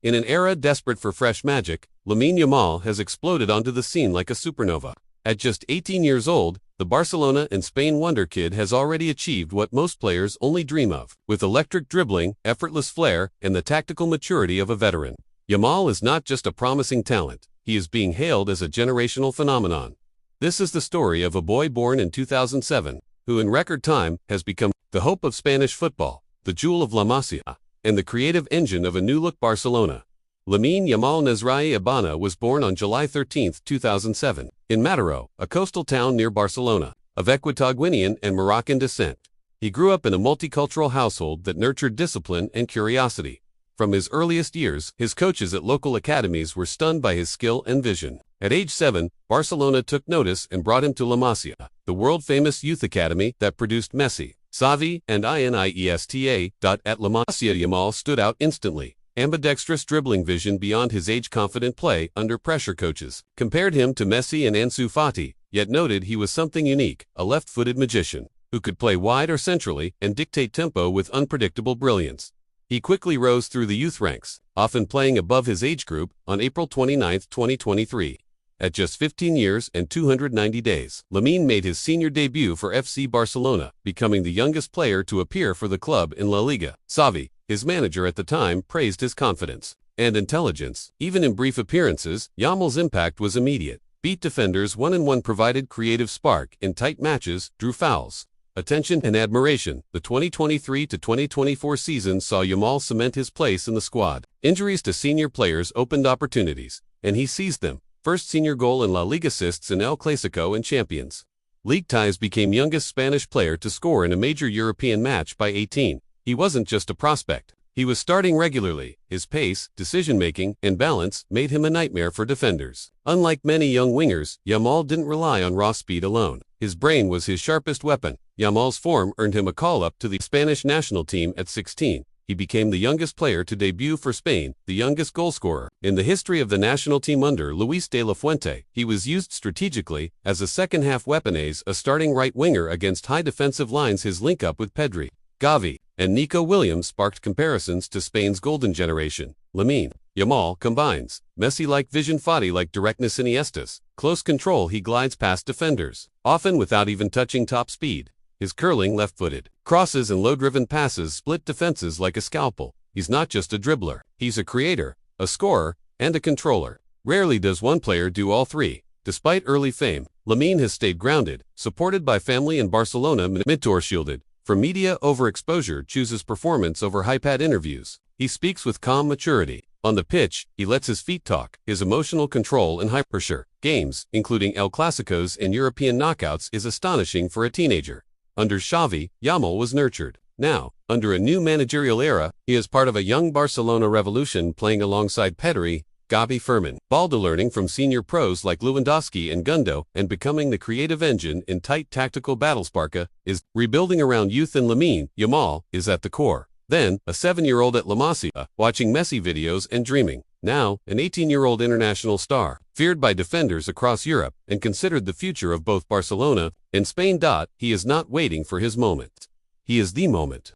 In an era desperate for fresh magic, Lamine Yamal has exploded onto the scene like a supernova. At just 18 years old, the Barcelona and Spain wonder kid has already achieved what most players only dream of, with electric dribbling, effortless flair, and the tactical maturity of a veteran. Yamal is not just a promising talent, he is being hailed as a generational phenomenon. This is the story of a boy born in 2007, who in record time has become the hope of Spanish football, the jewel of La Masia, and the creative engine of a new-look Barcelona. Lamine Yamal Nasrai Abana was born on July 13, 2007, in Mataró, a coastal town near Barcelona, of Ecuadorian and Moroccan descent. He grew up in a multicultural household that nurtured discipline and curiosity. From his earliest years, his coaches at local academies were stunned by his skill and vision. At age 7, Barcelona took notice and brought him to La Masia, the world-famous youth academy that produced Messi, Xavi, and Iniesta. At La Masia, Yamal stood out instantly. Ambidextrous dribbling vision beyond his age-confident play under pressure. Coaches compared him to Messi and Ansu Fati, yet noted he was something unique, a left-footed magician, who could play wide or centrally and dictate tempo with unpredictable brilliance. He quickly rose through the youth ranks, often playing above his age group. On April 29, 2023, at just 15 years and 290 days, Lamine made his senior debut for FC Barcelona, becoming the youngest player to appear for the club in La Liga. Xavi, his manager at the time, praised his confidence and intelligence. Even in brief appearances, Yamal's impact was immediate. Beat defenders one-on-one, provided creative spark in tight matches, drew fouls, attention and admiration. The 2023-2024 season saw Yamal cement his place in the squad. Injuries to senior players opened opportunities, and he seized them. First senior goal in La Liga, assists in El Clásico and Champions League ties, became youngest Spanish player to score in a major European match by 18. He wasn't just a prospect. He was starting regularly. His pace, decision-making, and balance made him a nightmare for defenders. Unlike many young wingers, Yamal didn't rely on raw speed alone. His brain was his sharpest weapon. Yamal's form earned him a call-up to the Spanish national team at 16. He became the youngest player to debut for Spain, the youngest goalscorer in the history of the national team under Luis de la Fuente. He was used strategically as a second-half weapon, a starting right winger against high defensive lines. His link-up with Pedri, Xavi, and Nico Williams sparked comparisons to Spain's golden generation. Lamine Yamal combines Messi-like vision, Fati-like directness, Iniesta's close control. He glides past defenders, often without even touching top speed. His curling left-footed crosses and low-driven passes split defenses like a scalpel. He's not just a dribbler. He's a creator, a scorer, and a controller. Rarely does one player do all three. Despite early fame, Lamine has stayed grounded, supported by family in Barcelona, mentor shielded from media overexposure, chooses performance over hype-ad interviews. He speaks with calm maturity. On the pitch, he lets his feet talk. His emotional control in high-pressure games, including El Clásicos and European knockouts, is astonishing for a teenager. Under Xavi, Yamal was nurtured. Now, under a new managerial era, he is part of a young Barcelona revolution, playing alongside Pedri, Xavi, Fermin, Balde, learning from senior pros like Lewandowski and Gundo, and becoming the creative engine in tight tactical battles. Barca is rebuilding around youth, and Lamine Yamal is at the core. Then, a 7-year-old at La Masia, watching Messi videos and dreaming. Now, an 18-year-old international star, feared by defenders across Europe, and considered the future of both Barcelona and Spain. He is not waiting for his moment. He is the moment.